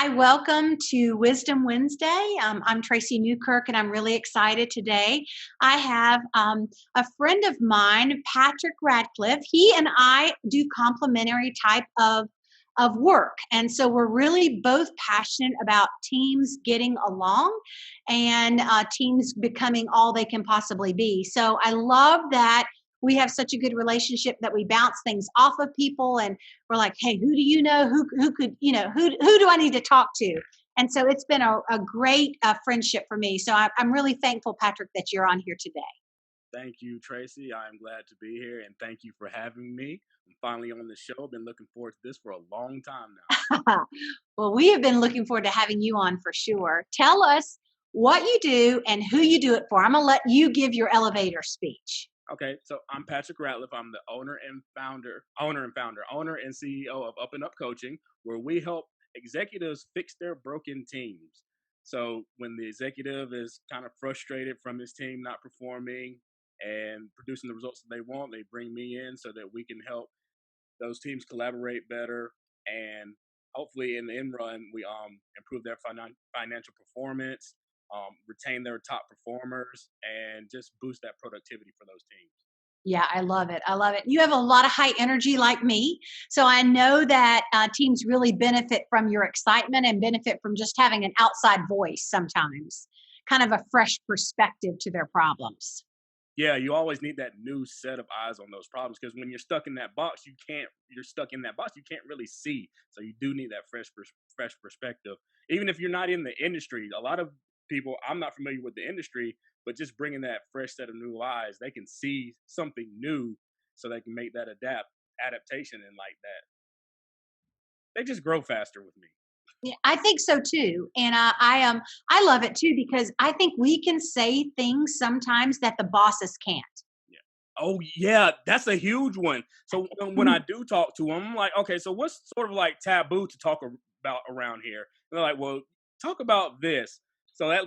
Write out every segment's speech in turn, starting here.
Hi, welcome to Wisdom Wednesday. I'm Tracy Newkirk, and I'm really excited today. I have a friend of mine, Patrick Ratliff. He and I do complementary type of work, and so we're really both passionate about teams getting along and teams becoming all they can possibly be. So I love that we have such a good relationship that we bounce things off of people, and we're like, hey, who do you know who could, who do I need to talk to? And so it's been a great friendship for me. So I'm really thankful, Patrick, that you're on here today. Thank you, Tracy. I'm glad to be here and thank you for having me. I'm finally on the show. Been looking forward to this for a long time now. Well, we have been looking forward to having you on for sure. Tell us what you do and who you do it for. I'm going to let you give your elevator speech. Okay, so I'm Patrick Ratliff. I'm the owner and CEO of Up and Up Coaching, where we help executives fix their broken teams. So when the executive is kind of frustrated from his team not performing and producing the results that they want, they bring me in so that we can help those teams collaborate better, and hopefully in the end run we improve their financial performance, retain their top performers, and just boost that productivity for those teams. Yeah, I love it. I love it. You have a lot of high energy like me. So I know that teams really benefit from your excitement and benefit from just having an outside voice sometimes, kind of a fresh perspective to their problems. Yeah, you always need that new set of eyes on those problems, because when you're stuck in that box, you're stuck in that box. You can't really see. So you do need that fresh perspective. Even if you're not in the industry, a lot of people, I'm not familiar with the industry, but just bringing that fresh set of new eyes, they can see something new, so they can make that adaptation, and like that, they just grow faster with me. Yeah, I think so too, and I love it too because I think we can say things sometimes that the bosses can't. Yeah. Oh yeah, that's a huge one. So when I do talk to them, I'm like, okay, so what's sort of like taboo to talk about around here? And they're like, well, talk about this. So that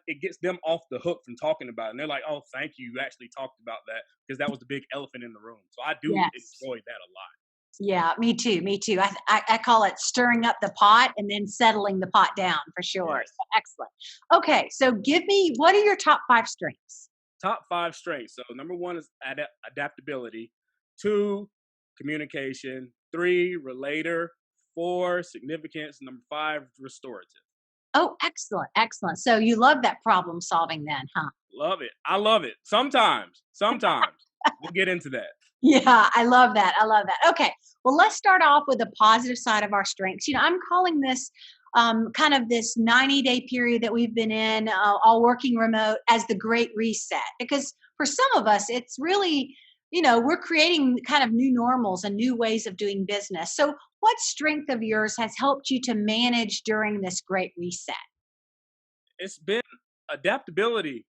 it gets them off the hook from talking about it. And they're like, oh, thank you. You actually talked about that, because that was the big elephant in the room. So I do Yes. enjoy that a lot. Yeah, me too. Me too. I call it stirring up the pot and then settling the pot down for sure. Yes. So excellent. Okay, so give me what are your top five strengths? Top five strengths. So number one is adaptability. Two, communication. Three, relator. Four, significance. Number five, restorative. Oh, excellent, excellent. So you love that problem solving then, huh? Love it. I love it. Sometimes. We'll get into that. Yeah, I love that. I love that. Okay, well, let's start off with the positive side of our strengths. I'm calling this kind of this 90-day period that we've been in, all working remote, as the great reset. Because for some of us, it's really, we're creating kind of new normals and new ways of doing business. So, what strength of yours has helped you to manage during this great reset? It's been adaptability,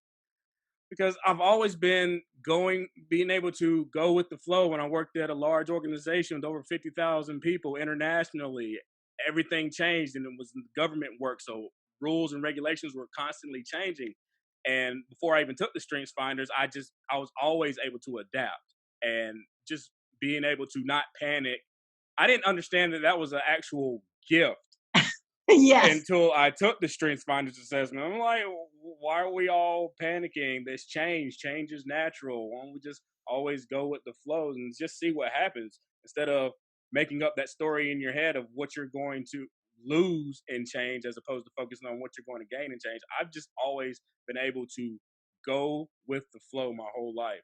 because I've always being able to go with the flow. When I worked at a large organization with over 50,000 people internationally, everything changed, and it was government work. So rules and regulations were constantly changing. And before I even took the strengths finders, I was always able to adapt, and just being able to not panic. I didn't understand that that was an actual gift Yes. until I took the strengths finders assessment. I'm like, why are we all panicking? This change is natural. Why don't we just always go with the flows and just see what happens, instead of making up that story in your head of what you're going to lose in change, as opposed to focusing on what you're going to gain in change. I've just always been able to go with the flow my whole life.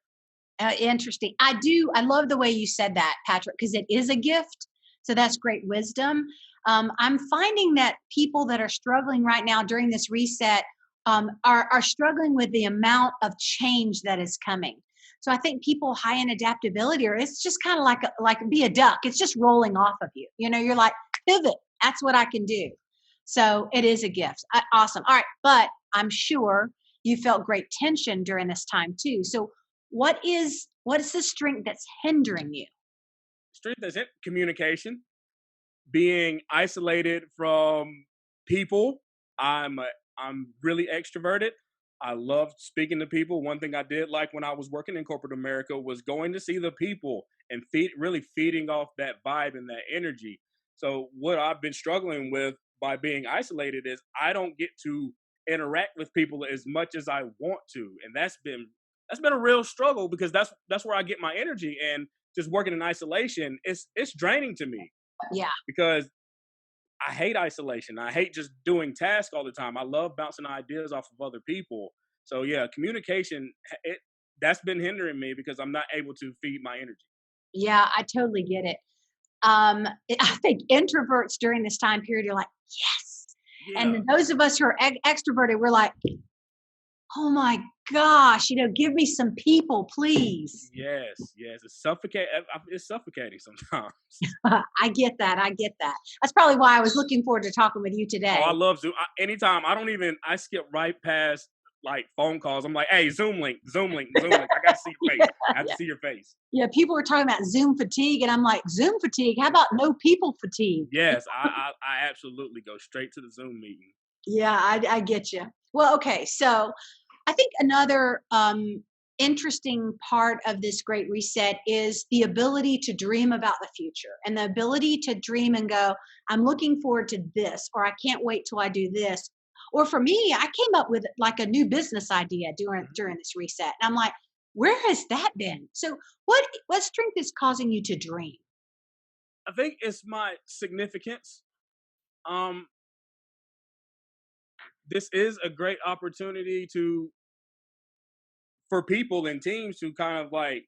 Interesting. I do. I love the way you said that, Patrick, because it is a gift. So that's great wisdom. I'm finding that people that are struggling right now during this reset are struggling with the amount of change that is coming. So I think people high in adaptability, or it's just kind of like be a duck. It's just rolling off of you. You're like pivot. That's what I can do. So it is a gift. Awesome. All right, but I'm sure you felt great tension during this time too. So what is the strength that's hindering you? Strength is it communication, being isolated from people. I'm really extroverted. I love speaking to people. One thing I did like when I was working in corporate America was going to see the people and really feeding off that vibe and that energy. So what I've been struggling with by being isolated is I don't get to interact with people as much as I want to, and that's been a real struggle because that's where I get my energy. And just working in isolation, it's draining to me Yeah. because I hate isolation. I hate just doing tasks all the time. I love bouncing ideas off of other people. So yeah, communication that's been hindering me because I'm not able to feed my energy. Yeah, I totally get it. I think introverts during this time period are like, yes. And Yeah. then those of us who are extroverted, we're like, oh my gosh, give me some people, please. Yes, yes. It's suffocate. It's suffocating sometimes. I get that. I get that. That's probably why I was looking forward to talking with you Oh, I today. love Zoom. Anytime I don't even I skip right past like phone calls. I'm like, hey, Zoom link, Zoom link, Zoom link. I got to see your Yeah, face. I have to yeah. see your face. Yeah, people were talking about Zoom fatigue, and I'm like, Zoom fatigue? How about no people fatigue? Yes, I absolutely go straight to the Zoom meeting. Yeah, I get you. Well, okay, so I think another interesting part of this great reset is the ability to dream about the future and the ability to dream and go, I'm looking forward to this, or I can't wait till I do this. Or for me, I came up with like a new business idea Mhm. during this reset. And I'm like, where has that been? So what strength is causing you to dream? I think it's my significance. Um, this is a great opportunity to for people and teams to kind of like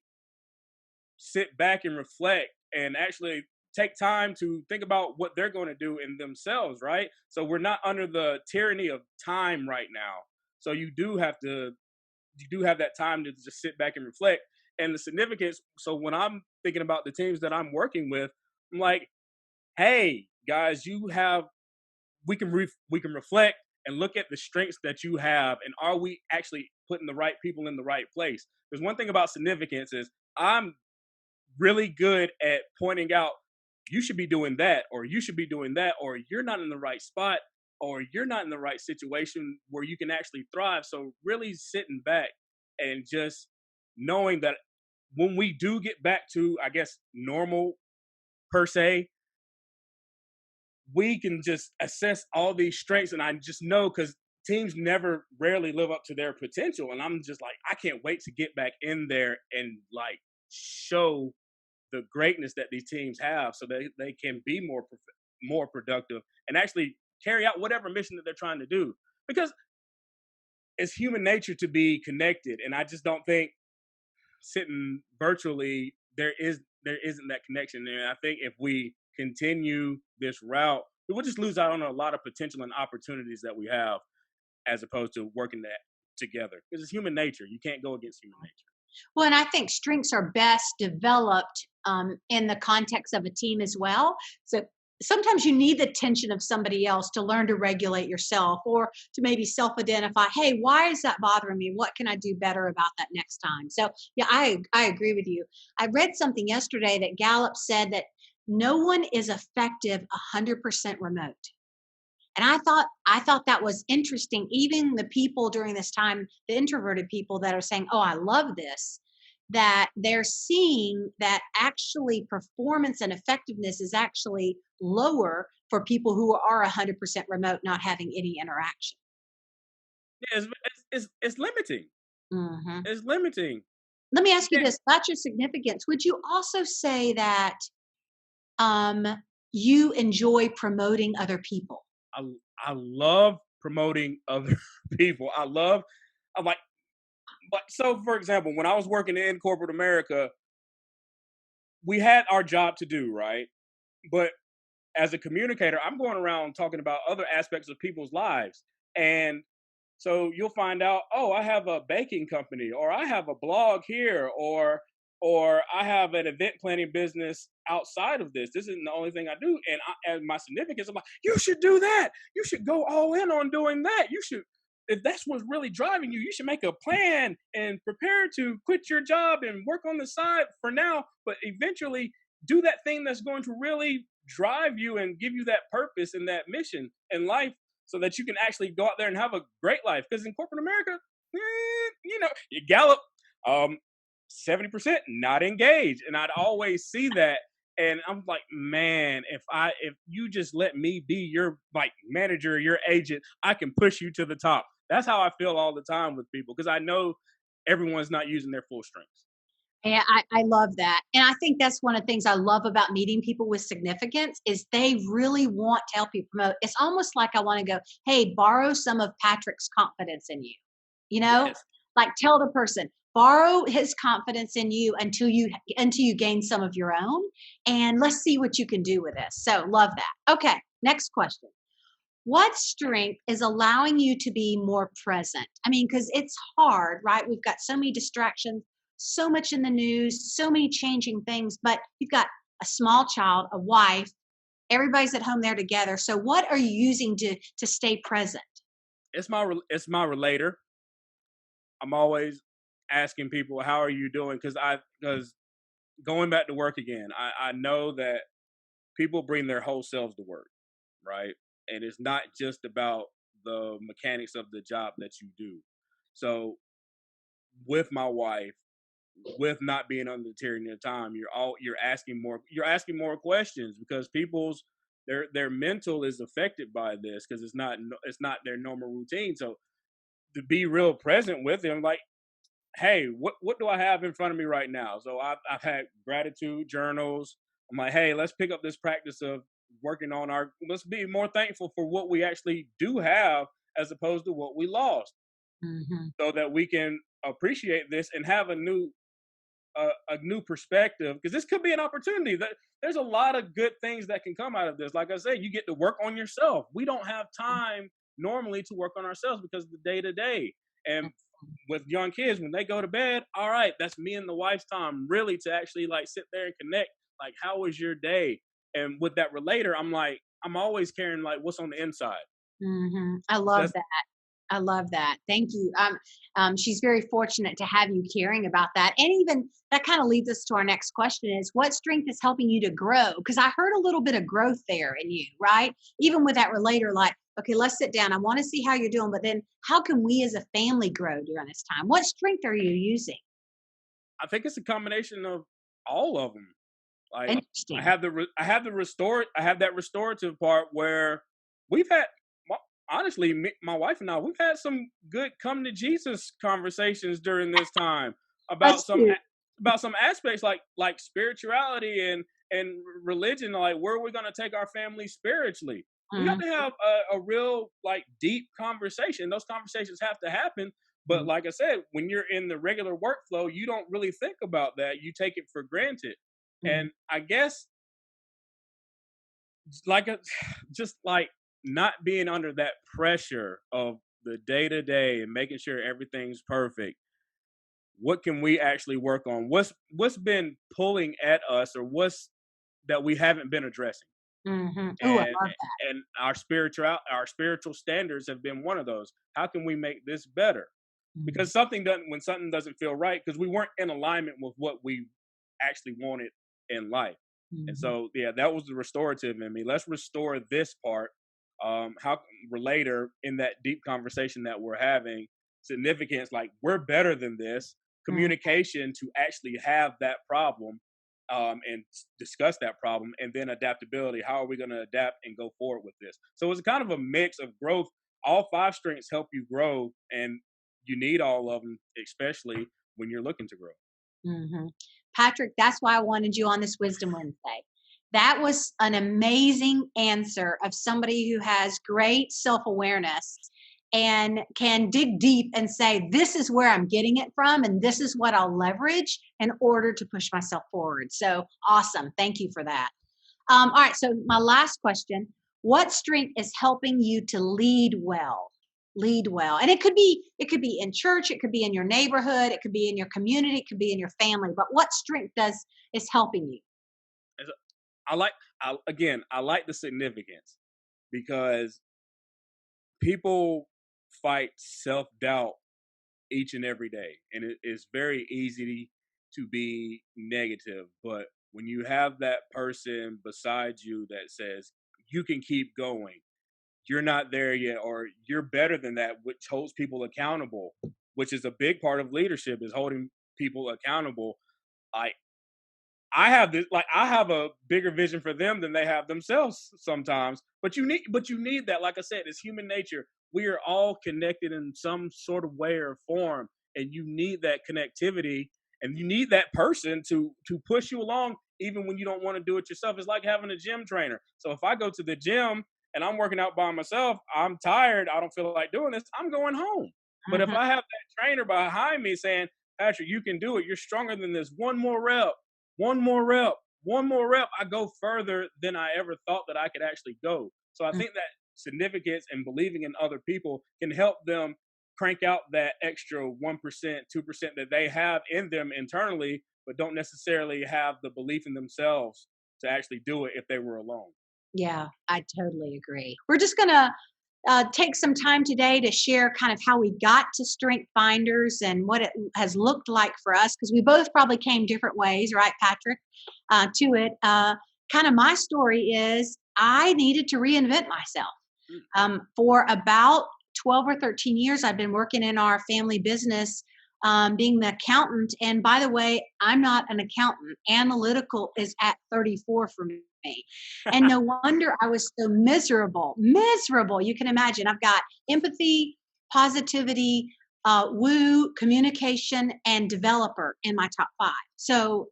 sit back and reflect and actually take time to think about what they're going to do in themselves, right? So we're not under the tyranny of time right now. So you do have that time to just sit back and reflect. And the significance, so when I'm thinking about the teams that I'm working with, I'm like, hey guys, we can reflect and look at the strengths that you have, and are we actually putting the right people in the right place? Because one thing about significance is I'm really good at pointing out you should be doing that, or you should be doing that, or you're not in the right spot, or you're not in the right situation where you can actually thrive. So really sitting back and just knowing that when we do get back to, I guess, normal per se, we can just assess all these strengths. And I just know because teams never rarely live up to their potential. And I'm just like, I can't wait to get back in there and like show the greatness that these teams have so that they can be more productive and actually carry out whatever mission that they're trying to do, because it's human nature to be connected, and I just don't think sitting virtually there isn't that connection there. And I think if we continue this route, we will just lose out on a lot of potential and opportunities that we have as opposed to working that together, because it's human nature. You can't go against human nature. Well, and I think strengths are best developed in the context of a team as well. So sometimes you need the tension of somebody else to learn to regulate yourself or to maybe self identify, hey, why is that bothering me? What can I do better about that next time? So, yeah, I agree with you. I read something yesterday that Gallup said that no one is effective 100% remote. And I thought that was interesting. Even the people during this time, the introverted people that are saying, "Oh, I love this," that they're seeing that actually performance and effectiveness is actually lower for people who are 100% remote, not having any interaction. Yeah, it's limiting. Mhm. It's limiting. Let me You ask you can't. this: about your significance, would you also say that um, you enjoy promoting other people? I I love promoting other people. I'm like, but so for example, when I was working in corporate America, we had our job to do, right? But as a communicator, I'm going around talking about other aspects of people's lives. And so you'll find out, oh, I have a baking company, or I have a blog here, or I have an event planning business outside of this. This isn't the only thing I do. And as my significance, I'm like, you should do that. You should go all in on doing that. You should, if that's what's really driving you, you should make a plan and prepare to quit your job and work on the side for now, but eventually do that thing that's going to really drive you and give you that purpose and that mission in life so that you can actually go out there and have a great life. Because in corporate America, you Gallup, 70% not engaged. And I'd always see that. And I'm like, man, if you just let me be your like manager, your agent, I can push you to the top. That's how I feel all the time with people because I know everyone's not using their full strengths. And I love that. And I think that's one of the things I love about meeting people with significance is they really want to help you promote. It's almost like I want to go, hey, borrow some of Patrick's confidence in you. You know, Yes. like tell the person, borrow his confidence in you until you gain some of your own. And let's see what you can do with this. So love that. Okay, next question. What strength is allowing you to be more present? I mean, because it's hard, right? We've got so many distractions, so much in the news, so many changing things, but you've got a small child, a wife, everybody's at home there together. So what are you using to stay present? It's my relator. I'm always asking people, how are you doing? Because going back to work again, I know that people bring their whole selves to work, right? And it's not just about the mechanics of the job that you do. So with my wife, with not being under the tyranny of time, you're asking more questions because people's their mental is affected by this because it's not their normal routine. So to be real present with them, like, hey, what do I have in front of me right now? So I've had gratitude journals. I'm like, hey, let's pick up this practice of working on let's be more thankful for what we actually do have as opposed to what we lost, Hmm. so that we can appreciate this and have a new perspective because this could be an opportunity that there's a lot of good things that can come out of this. Like I said, you get to work on yourself. We don't have time normally to work on ourselves because of the day to day. And with young kids, when they go to bed, all right, that's me and the wife's time really to actually like sit there and connect. Like, how was your day? And with that relator, I'm always caring like what's on the inside. I love That's that. I love that. Thank you. She's very fortunate to have you caring about that. And even that kind of leads us to our next question is what strength is helping you to grow? Because I heard a little bit of growth there in you, right? Even with that relator, like, okay, let's sit down. I want to see how you're doing, but then how can we as a family grow during this time? What strength are you using? I think it's a combination of all of them. Like Interesting. I have that restorative part where we've had honestly my wife and I we've had some good come to Jesus conversations during this time about That's cute. about some aspects like spirituality and religion, like where are we going to take our family spiritually. We got Mhm. to have a real like deep conversation. Those conversations have to happen, but Mhm. like I said, when you're in the regular workflow you don't really think about that. You take it for granted. Mhm. And I guess like just like not being under that pressure of the day to day and making sure everything's perfect. What can we actually work on? What's been pulling at us, or what's that we haven't been addressing? Mhm. Ooh, I And love that. and our spiritual standards have been one of those. How can we make this better? Mhm. Because when something doesn't feel right, because we weren't in alignment with what we actually wanted in life. And Mhm. so yeah, that was the restorative in me. Let's restore this part. How relater in that deep conversation that we're having, significance, like we're better than this, Mhm. communication to actually have that problem, and discuss that problem, and then adaptability. How are we going to adapt and go forward with this? So it's kind of a mix of growth. All five strengths help you grow, and you need all of them, especially when you're looking to grow. Mhm. Patrick, that's why I wanted you on this Wisdom Wednesday. That was an amazing answer of somebody who has great self awareness and can dig deep and say, this is where I'm getting it from, and this is what I'll leverage in order to push myself forward. So awesome. Thank you for that. All right. So, my last question. What strength is helping you to lead well? Lead well. And it could be in church, it could be in your neighborhood, it could be in your community, it could be in your family. But what strength does is helping you? As a- I like, again, I like the significance because people fight self doubt each and every day, and it is very easy to be negative. But when you have that person beside you that says you can keep going, you're not there yet, or you're better than that, which holds people accountable, which is a big part of leadership, is holding people accountable. I I have this, like, I have a bigger vision for them than they have themselves sometimes. But you need that. Like I said, it's human nature. We are all connected in some sort of way or form, and you need that connectivity, and you need that person to push you along, even when you don't want to do it yourself. It's like having a gym trainer. So if I go to the gym and I'm working out by myself, I'm tired, I don't feel like doing this, I'm going home. But if Mhm. I have that trainer behind me saying, Patrick, you can do it. You're stronger than this. One more rep, one more rep, one more rep. I go further than I ever thought that I could actually go. So I Mm. think that significance and believing in other people can help them crank out that extra 1%, 2% that they have in them internally, but don't necessarily have the belief in themselves to actually do it if they were alone. Yeah, I totally agree. We're just going to take some time today to share kind of how we got to Strength Finders and what it has looked like for us, because we both probably came different ways, right, Patrick, to it. Kind of my story is I needed to reinvent myself. Mm. For about 12 or 13 years, I've been working in our family business, being the accountant. And by the way, I'm not an accountant. Analytical is at 34 for me. And no wonder I was so miserable. Miserable. You can imagine. I've got empathy, positivity, woo, communication, and developer in my top five. So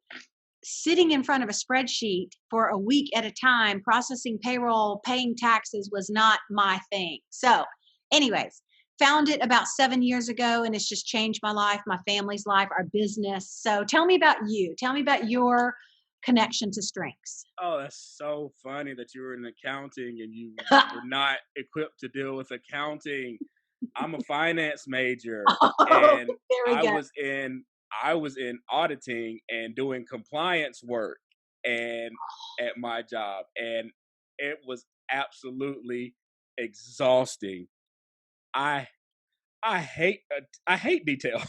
sitting in front of a spreadsheet for a week at a time, processing payroll, paying taxes was not my thing. So, anyways, found it about 7 years ago and it's just changed my life, my family's life, our business. So, tell me about you. Tell me about your connection to strengths. Oh, that's so funny that you were in accounting and you were not equipped to deal with accounting. I'm a finance major, Oh, and there we I go. was in I was in auditing and doing compliance work and at my job, and it was absolutely exhausting. I I hate detail.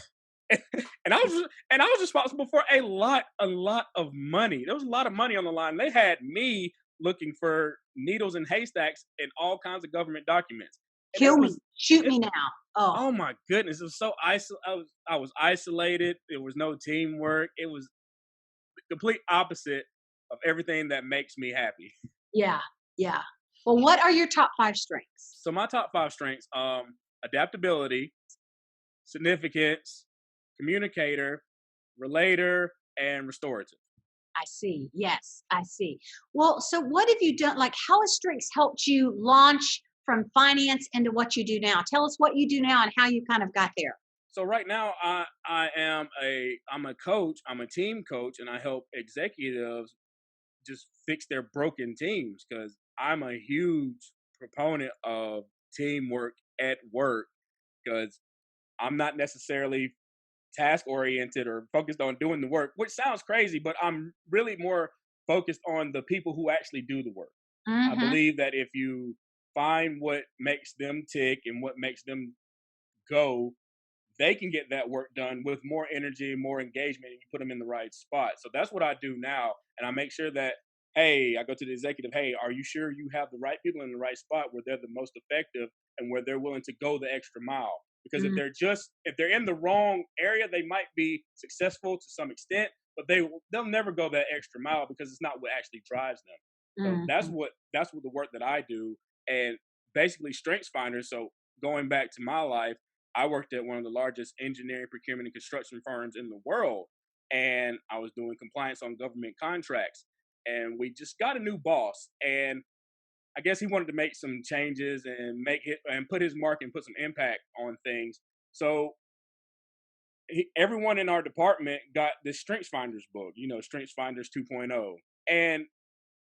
And I was responsible for a lot of money. There was a lot of money on the line. They had me looking for needles and haystacks in all kinds of government documents. And Kill me. Shoot it me now. Oh, oh my goodness, it was so I was isolated. There was no teamwork. It was the complete opposite of everything that makes me happy. yeah. Yeah. Well, what are your top five strengths? So my top 5 strengths, adaptability, significance, communicator, relator, and restorative. I see. Yes, I see. Well, so what have you done? Like, how has strengths helped you launch from finance into what you do now? Tell us what you do now and how you kind of got there. So right now I'm a coach, I'm a team coach, and I help executives just fix their broken teams because I'm a huge proponent of teamwork at work because I'm not necessarily task oriented or focused on doing the work, which sounds crazy, but I'm really more focused on the people who actually do the work. I Mm-hmm. believe that if you find what makes them tick and what makes them go, they can get that work done with more energy, more engagement, and you put them in the right spot. So that's what I do now. And I make sure that, hey, I go to the executive, hey, are you sure you have the right people in the right spot where they're the most effective and where they're willing to go the extra mile? Because if they're in the wrong area, they might be successful to some extent, but they'll never go that extra mile because it's not what actually drives them. So Mm-hmm. that's what the work that I do. And basically strengths finders. So going back to my life, I worked at one of the largest engineering, procurement, and construction firms in the world, and I was doing compliance on government contracts. And we just got a new boss, and I guess he wanted to make some changes and make it and put his mark and put some impact on things. So everyone in our department got this Strengths Finders book, Strengths Finders 2.0, and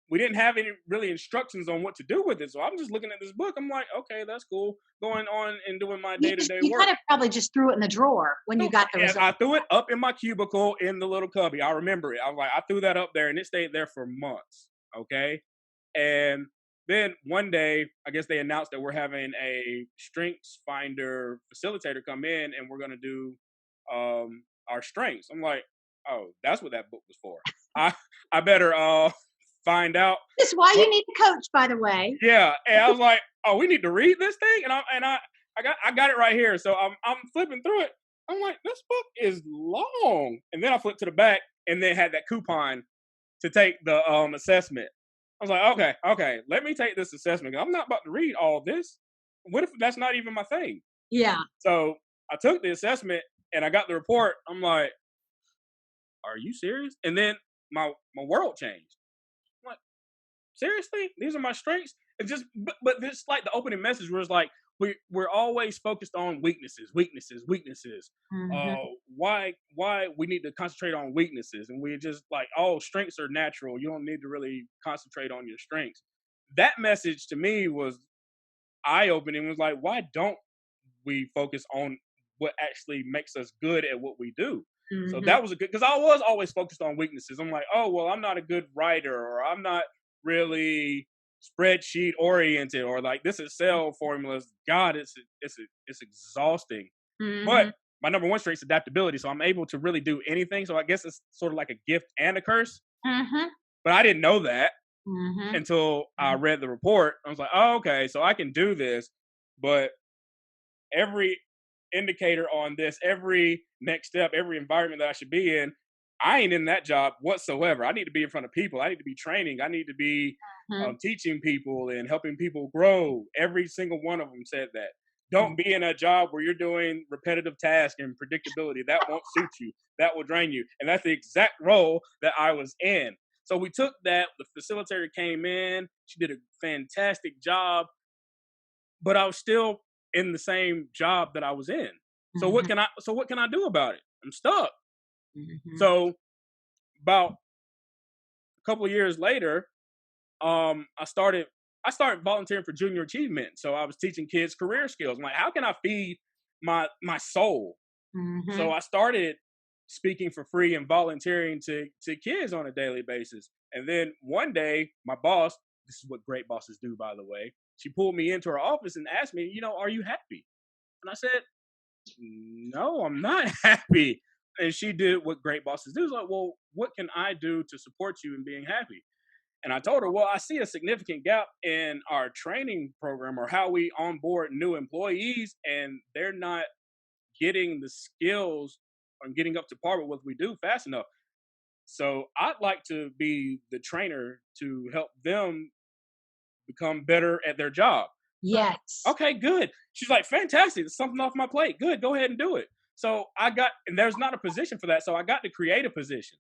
we didn't have any really instructions on what to do with it. So I'm just looking at this book. I'm like, okay, that's cool. Going on and doing my day to day You work. kind of probably just threw it in the drawer when you So got the yes, result. I threw it up in my cubicle in the little cubby. I remember it. I was like, I threw that up there, and it stayed there for months. Okay, and then one day, I guess they announced that we're having a Strengths Finder facilitator come in, and we're gonna do our strengths. I'm like, oh, that's what that book was for. I I better find out That's why what. you need a coach, by the way. Yeah, and I was like, oh, we need to read this thing, and I got it right here. So I'm flipping through it. I'm like, this book is long, and then I flipped to the back, and then had that coupon to take the assessment. I was like, okay, let me take this assessment. I'm not about to read all this. What if that's not even my thing? Yeah. So I took the assessment and I got the report. I'm like, are you serious? And then my world changed. I'm like, seriously? These are my strengths? It's just, but this like the opening message was like, we're always focused on weaknesses. Mm-hmm. Why we need to concentrate on weaknesses, and we just like, oh, strengths are natural. You don't need to really concentrate on your strengths. That message to me was eye opening. Was like, why don't we focus on what actually makes us good at what we do? So Mm-hmm. that was a good, because I was always focused on weaknesses. I'm like, oh well, I'm not a good writer, or I'm not really spreadsheet oriented, or like this Excel formulas. God, it's exhausting. But Mm-hmm. my number one strength is adaptability, so I'm able to really do anything. So I guess it's sort of like a gift and a curse. Mm-hmm. But I didn't know that Mm-hmm. until I read the report. I was like, oh, okay, so I can do this. But every indicator on this, every next step, every environment that I should be in, I ain't in that job whatsoever. I need to be in front of people. I need to be training. I need to be Mm-hmm. teaching people and helping people grow. Every single one of them said that. Don't be in a job where you're doing repetitive tasks and predictability. That won't suit you. That will drain you. And that's the exact role that I was in. So we took that. The facilitator came in. She did a fantastic job, but I was still in the same job that I was in. So Mm-hmm. what can I do about it? I'm stuck. Mm-hmm. So about a couple of years later, I started volunteering for junior achievement. So I was teaching kids career skills. I'm like, how can I feed my soul? Mm-hmm. So I started speaking for free and volunteering to kids on a daily basis. And then one day, my boss, this is what great bosses do, by the way, she pulled me into her office and asked me, are you happy? And I said, no, I'm not happy. And she did what great bosses do. It's like, well, what can I do to support you in being happy? And I told her, well, I see a significant gap in our training program or how we onboard new employees, and they're not getting the skills and getting up to par with what we do fast enough. So I'd like to be the trainer to help them become better at their job. Yes. Okay, good. She's like, fantastic. It's something off my plate. Good. Go ahead and do it. So and there's not a position for that. So I got to create a position.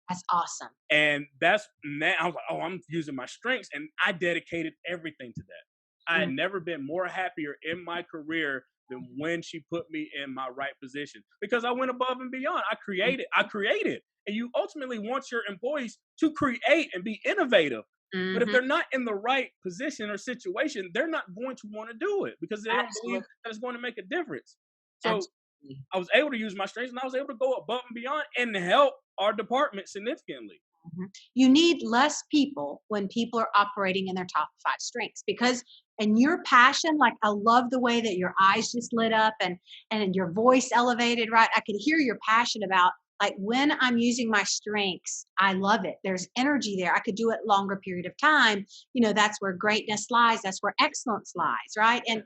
That's awesome. And that's now I was like, oh, I'm using my strengths. And I dedicated everything to that. I had Mm-hmm. never been more happier in my career than when she put me in my right position, because I went above and beyond. I created. And you ultimately want your employees to create and be innovative. But if Mm-hmm. they're not in the right position or situation, they're not going to want to do it because they don't believe Absolutely. that it's going to make a difference. So Absolutely. I was able to use my strengths, and I was able to go above and beyond and help our department significantly. Mhm. You need less people when people are operating in their top five strengths because and your passion, like I love the way that your eyes just lit up and your voice elevated, right? I could hear your passion about like when I'm using my strengths, I love it. There's energy there. I could do it longer period of time. That's where greatness lies. That's where excellence lies, right? And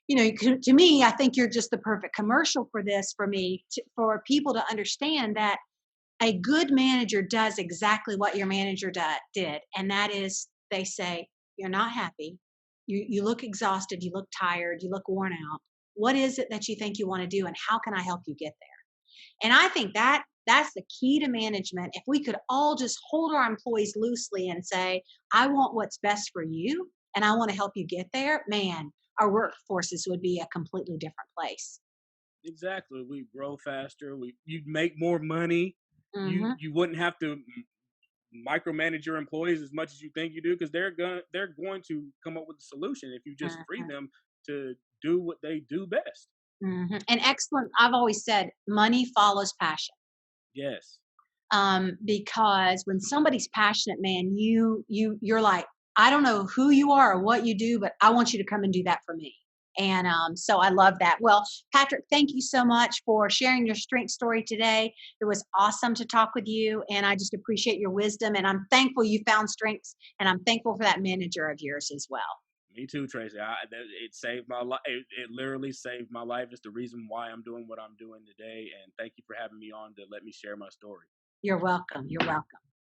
Yes. to me, I think you're just the perfect commercial for this for me for people to understand that a good manager does exactly what your manager did, and that is they say, "You're not happy. You look exhausted. You look tired. You look worn out. What is it that you think you want to do, and how can I help you get there?" And I think that's the key to management. If we could all just hold our employees loosely and say, "I want what's best for you, and I want to help you get there," man, our workforces would be a completely different place. Exactly. We grow faster. You'd make more money. You Hmm. you wouldn't have to micromanage your employees as much as you think you do, because they're going to come up with a solution if you just free them to do what they do best. And excellent. I've always said money follows passion. Yes. Because when somebody's passionate, man, you're like, I don't know who you are or what you do, but I want you to come and do that for me. And so I love that. Well, Patrick, thank you so much for sharing your strength story today. It was awesome to talk with you, and I just appreciate your wisdom. And I'm thankful you found strengths, and I'm thankful for that manager of yours as well. Me too, Tracy. It saved my life. It literally saved my life. It's the reason why I'm doing what I'm doing today. And thank you for having me on to let me share my story. You're welcome. You're welcome.